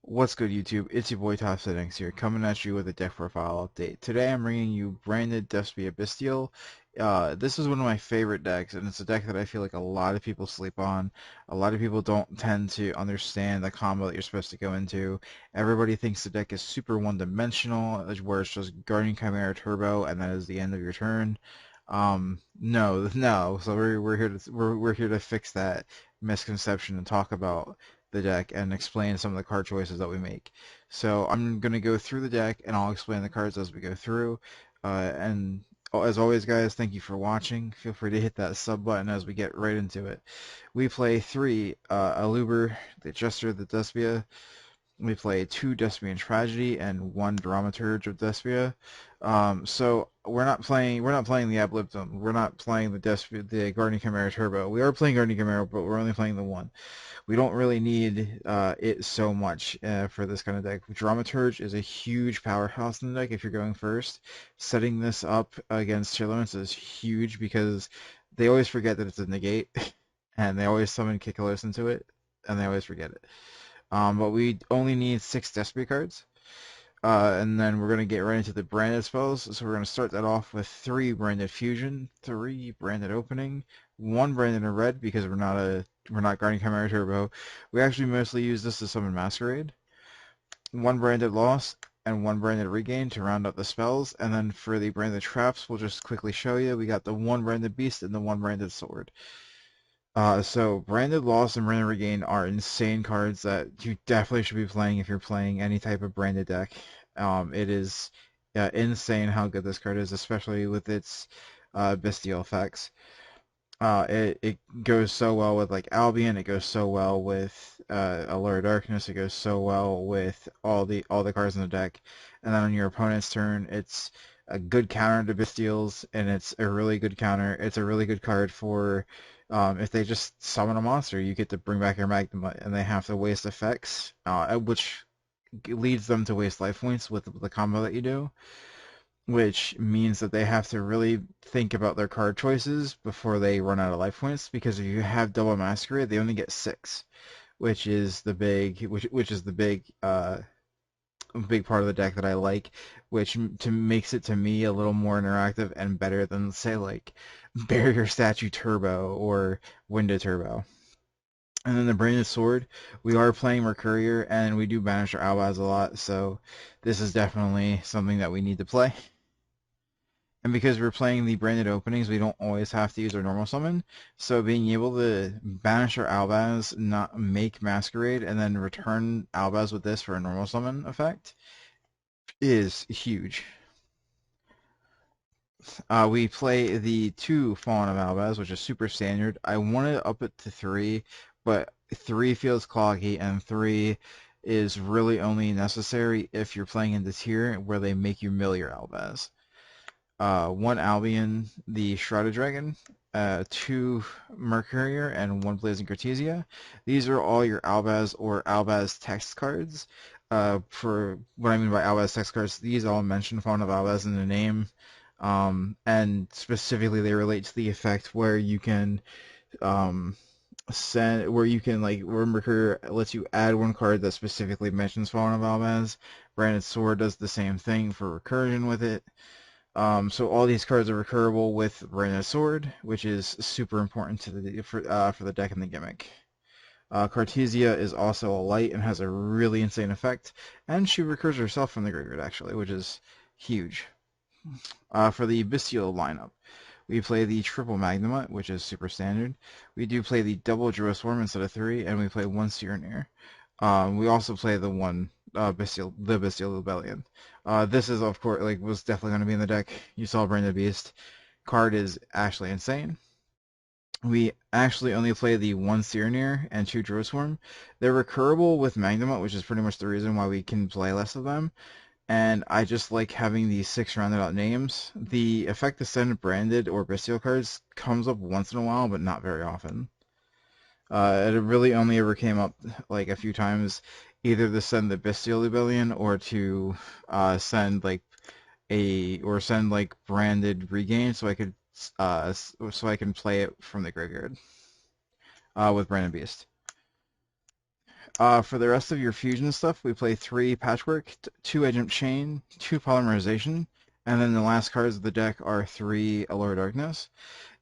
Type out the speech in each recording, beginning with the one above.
What's good, YouTube? It's your boy Top Settings here, coming at you with a deck profile update. Today I'm bringing you branded Despia Bystial. This is one of my favorite decks, and it's a deck that I feel like a lot of people sleep on. A lot of people don't tend to understand the combo that you're supposed to go into. Everybody thinks the deck is super one-dimensional, where it's just Guardian Chimera Turbo, and that is the end of your turn. No. So we're here to fix that misconception and talk about the deck and explain some of the card choices that we make. So I'm going to go through the deck and I'll explain the cards as we go through. And as always, guys, thank you for watching. Feel free to hit that sub button as we get right into it. We play three Aluber, the Jester, the Despia. We play two Despian Tragedy and one Dramaturge of Despia. So we're not playing the Ab Libitum. We're not playing the Guardian Chimera Turbo. We are playing Guardian Chimera, but we're only playing the one. We don't really need it so much for this kind of deck. Dramaturge is a huge powerhouse in the deck if you're going first. Setting this up against Chillerments is huge because they always forget that it's a negate, and they always summon Kikalos into it, and they always forget it. But we only need 6 Despia cards. And then we're going to get right into the branded spells. So we're going to start that off with 3 branded fusion, 3 branded opening, 1 branded in red because we're not Guardian Chimera Turbo. We actually mostly use this to summon Masquerade, 1 branded loss, and 1 branded regain to round out the spells. And then for the branded traps, we'll just quickly show you. We got the 1 branded beast and the 1 branded sword. So Branded Loss and Branded Regain are insane cards that you definitely should be playing if you're playing any type of branded deck. It is insane how good this card is, especially with its Bystial effects. It goes so well with like Albion. It goes so well with Allure of Darkness. It goes so well with all the cards in the deck. And then on your opponent's turn, it's a good counter to Bystials, and it's a really good counter. It's a really good card for if they just summon a monster, you get to bring back your Magnum, and they have to waste effects, which leads them to waste life points with the combo that you do, which means that they have to really think about their card choices before they run out of life points, because if you have double Masquerade, they only get 6, which is the big part of the deck that I like, which makes it to me a little more interactive and better than, say, like Barrier Statue Turbo or Window Turbo. And then the Branded Sword, we are playing Mercurier, and we do banish our Albaz a lot, so this is definitely something that we need to play. And because we're playing the branded openings, we don't always have to use our normal summon. So being able to banish our Albaz, not make Masquerade, and then return Albaz with this for a normal summon effect is huge. We play the 2 Fallen of Albaz, which is super standard. I wanted to up it to 3, but 3 feels cloggy, and 3 is really only necessary if you're playing in the tier where they make you mill your Albaz. 1 Albion, the Shrouded Dragon, 2 Mercurier, and 1 Blazing Cartesia. These are all your Albaz or Albaz text cards. For what I mean by Albaz text cards, these all mention Fawn of Albaz in the name, and specifically they relate to the effect where you can where Mercurier lets you add 1 card that specifically mentions Fawn of Albaz. Branded Sword does the same thing for recursion with it. So all these cards are recurable with Branded Sword, which is super important to for the deck and the gimmick. Cartesia is also a light and has a really insane effect, and she recurs herself from the graveyard actually, which is huge. For the Bystial lineup, we play the triple Magnumite, which is super standard. We do play the double Swarm instead of 3, and we play 1 Serenir. We also play the Bystial Rebellion. This is, of course, was definitely going to be in the deck. You saw Branded Beast. Card is actually insane. We actually only play the 1 Serenir and 2 Swarm. They're recurable with Magnumite, which is pretty much the reason why we can play less of them. And I just like having these 6 rounded out names. The effect to send branded or Bystial cards comes up once in a while, but not very often. It really only ever came up like a few times, either to send the Bystial Rebellion or to send branded regain, so I could so I can play it from the graveyard with Branded Beast. For the rest of your fusion stuff, we play 3 Patchwork, 2 Agent Chain, 2 Polymerization, and then the last cards of the deck are 3 Allure Darkness.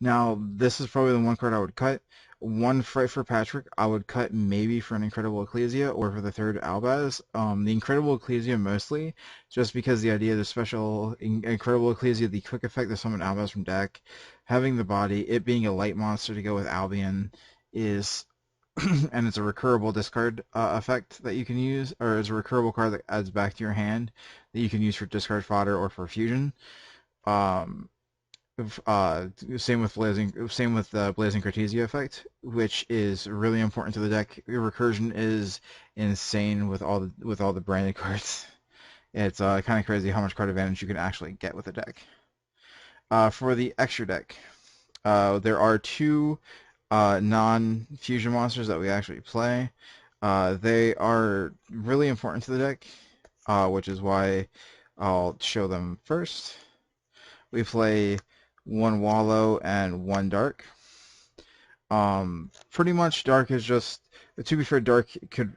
Now, this is probably the one card I would cut. One Fright for Patrick, I would cut maybe for an Incredible Ecclesia or for the third Albaz. The Incredible Ecclesia mostly, just because the idea of the special Incredible Ecclesia, the quick effect to summon Albaz from deck, having the body, it being a light monster to go with Albion is, and it's a recurable discard effect that you can use, or it's a recurable card that adds back to your hand that you can use for discard fodder or for fusion. Um, same with the Blazing Cartesia effect, which is really important to the deck. Your recursion is insane with all the branded cards. It's kind of crazy how much card advantage you can actually get with the deck. For the extra deck, there are 2 non-fusion monsters that we actually play. They are really important to the deck, which is why I'll show them first. We play 1 Wallow and 1 Dark. Pretty much Dark is just, to be fair, Dark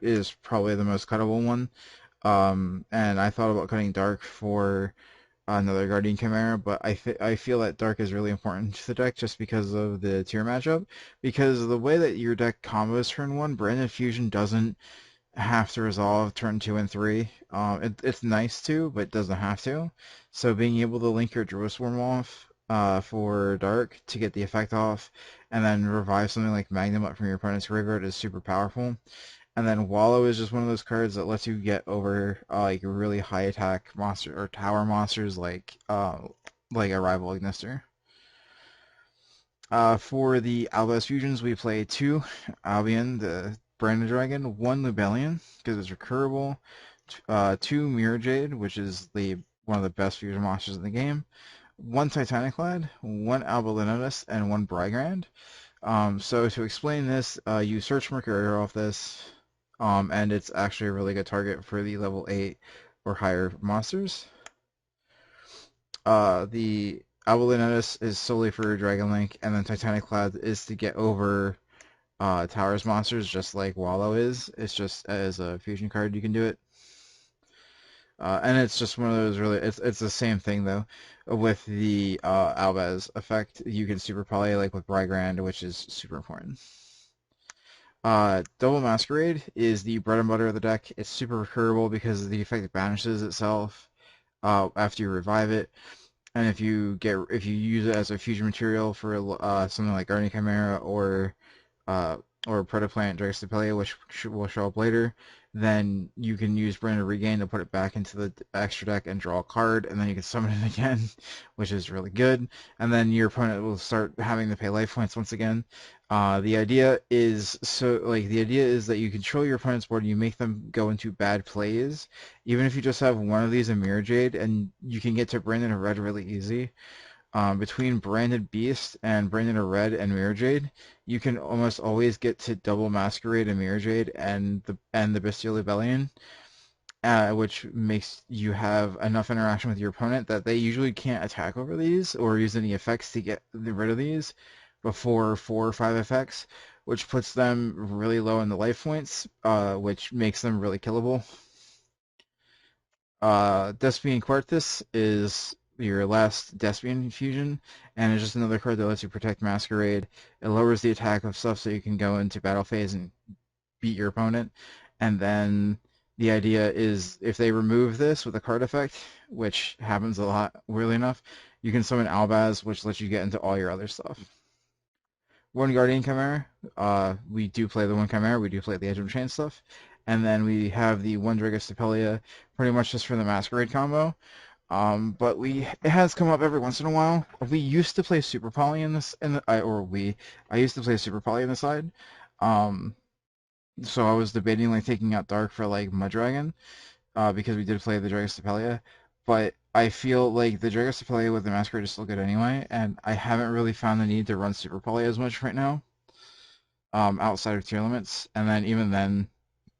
is probably the most cuttable one. And I thought about cutting Dark for another Guardian Chimera, but I feel that Dark is really important to the deck just because of the tier matchup. Because the way that your deck combos turn 1, Branded Fusion doesn't have to resolve turn 2 and 3. It's nice to, but it doesn't have to. So being able to link your Druid Swarm off for Dark to get the effect off, and then revive something like Magnum up from your opponent's graveyard is super powerful. And then Wallow is just one of those cards that lets you get over like really high attack monster or tower monsters like a Rival Ignister. For the Albaz fusions, we play 2 Albion, the Branded Dragon, 1 Lubellion because it's recurable, 2 Mirror Jade, which is one of the best fusion monsters in the game, 1 Titaniclad, 1 Albalinotus, and 1 Brygrand. So to explain this, you search Mercurial off this, and it's actually a really good target for the level 8 or higher monsters. The Albalinotus is solely for Dragon Link, and then Titaniclad is to get over Towers monsters, just like Wallow is. It's just as a fusion card you can do it. And it's just one of those really, it's the same thing though. With the Albaz effect, you can super poly like with Brygrand, which is super important. Double Masquerade is the bread and butter of the deck. It's super recurable because the effect banishes itself after you revive it. And if you use it as a fusion material for something like Guardian Chimera or Protoplanet Dragostapelia, which will show up later, then you can use Brand of Regain to put it back into the extra deck and draw a card, and then you can summon it again, which is really good. And then your opponent will start having to pay life points once again. The idea is that you control your opponent's board and you make them go into bad plays, even if you just have one of these in Mirror Jade, and you can get to Branded Red really easy. Between Branded Beast and Branded Red and Mirror Jade, you can almost always get to Double Masquerade and Mirror Jade and the Bystial Rebellion, which makes you have enough interaction with your opponent that they usually can't attack over these or use any effects to get rid of these before 4 or 5 effects, which puts them really low in the life points, which makes them really killable. Despian Quartus is your last Despian fusion, and it's just another card that lets you protect Masquerade. It lowers the attack of stuff so you can go into battle phase and beat your opponent. And then the idea is if they remove this with a card effect, which happens a lot, weirdly enough, you can summon Albaz, which lets you get into all your other stuff. 1 Guardian Chimera, we do play the 1 Chimera, we do play the Edge of Chain stuff. And then we have the 1 Dragostapelia, pretty much just for the Masquerade combo. But it has come up every once in a while. We used to play Super Poly I used to play Super Poly on the side. So I was debating like taking out Dark for like Muddragon, because we did play the Dragostapelia. But I feel like the Dragostapelia with the Masquerade is still good anyway, and I haven't really found the need to run Super Poly as much right now, outside of tier limits. And then even then,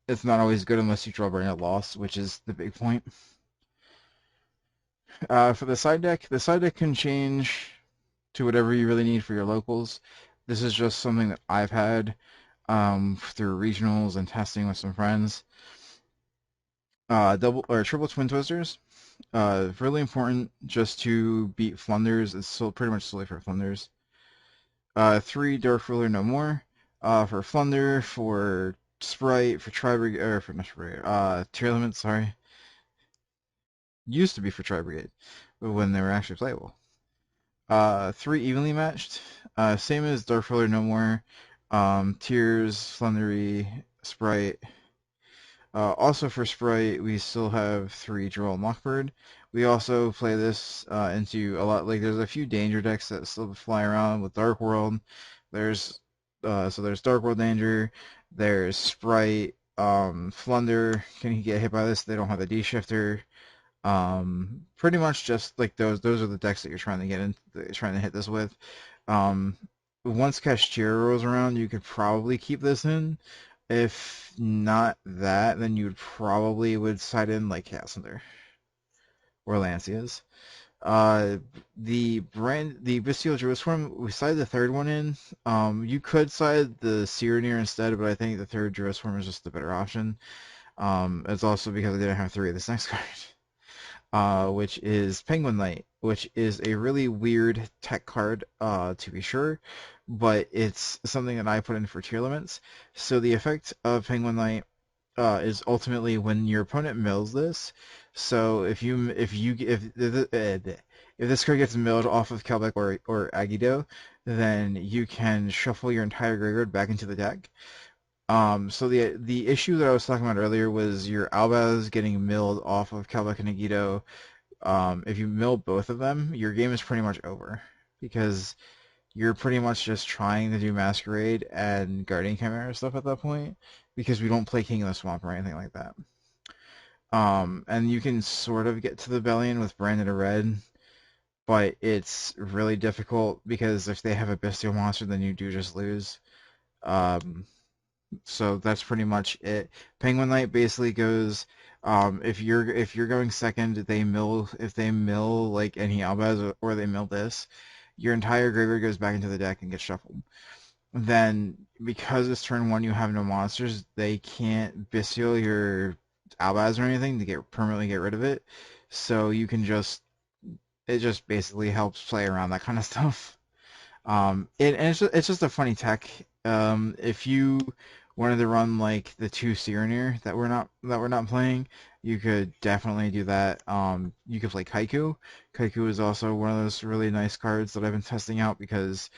it's not always good unless you draw Branded Loss, which is the big point. For the side deck can change to whatever you really need for your locals. This is just something that I've had. through regionals and testing with some friends. Double or triple twin twisters. Really important just to beat Flunders. It's still pretty much solely for Flunders. Three Dark Ruler no more. For Flunder, for Sprite, for Tri Brigade, or for not Sprite, Tier Limit, sorry. Used to be for Tri Brigade, but when they were actually playable. Three evenly matched. Same as Dark Ruler no more. Tears, Flundery, Sprite. Also for Sprite, we still have three Droll and Lockbird. We also play this into a lot, like there's a few danger decks that still fly around with Dark World. There's there's Dark World Danger, there's Sprite, Flunder. Can he get hit by this? They don't have the D shifter. Pretty much just like those are the decks that you're trying to get in, that you're trying to hit this with. Um, Once Cashier rolls around, you could probably keep this in. If not that, then you probably would side in like Cassandra or Lancias. Uh, the Bystial Druisform, we sided the third one in. You could side the Cyreneer instead, but I think the third Druisform is just the better option. It's also because I didn't have three of this next card. Which is Penguin Knight, which is a really weird tech card, to be sure, but it's something that I put in for tier limits. So the effect of Penguin Knight is ultimately when your opponent mills this. So if this card gets milled off of Kelbeck or Agido, then you can shuffle your entire graveyard back into the deck. So the issue that I was talking about earlier was your Albaz getting milled off of Kelbeck and Agido. If you mill both of them, your game is pretty much over because you're pretty much just trying to do Masquerade and Guardian Chimera stuff at that point because we don't play King of the Swamp or anything like that. And you can sort of get to the Bellion with Branded Red, but it's really difficult because if they have a Bestial monster, then you do just lose. Um, so that's pretty much it. Penguin Knight basically goes, if you're going second, if they mill like any Albaz or they mill this, your entire graveyard goes back into the deck and gets shuffled. Then because it's turn one, you have no monsters, they can't Bystial your Albaz or anything to permanently get rid of it. So you can it just basically helps play around that kind of stuff. It's just a funny tech. If you wanted to run like the two Cyreneer that we're not playing, you could definitely do that. You could play Kaiku. Kaiku is also one of those really nice cards that I've been testing out because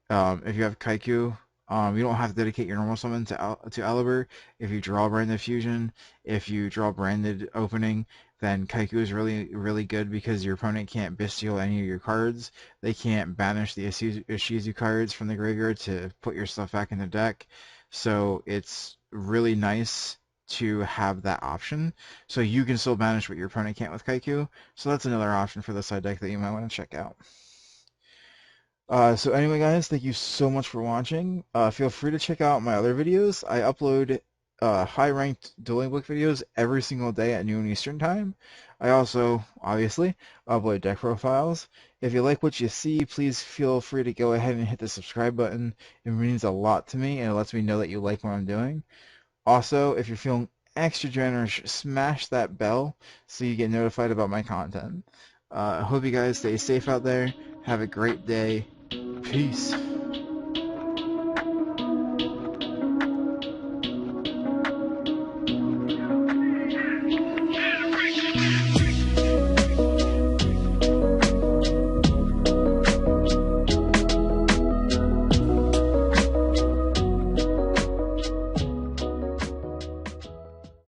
if you have Kaiku, you don't have to dedicate your normal summon to Aliber. If you draw Branded Fusion, if you draw Branded Opening, then Kaiku is really, really good because your opponent can't Bystial any of your cards. They can't banish the Ishizu cards from the graveyard to put your stuff back in the deck. So it's really nice to have that option. So you can still banish what your opponent can't with Kaiku. So that's another option for the side deck that you might want to check out. So anyway, guys, thank you so much for watching. Feel free to check out my other videos. I upload high-ranked dueling book videos every single day at noon Eastern Time. I also, obviously, upload deck profiles. If you like what you see, please feel free to go ahead and hit the subscribe button. It means a lot to me, and it lets me know that you like what I'm doing. Also, if you're feeling extra generous, smash that bell so you get notified about my content. I hope you guys stay safe out there. Have a great day. Peace.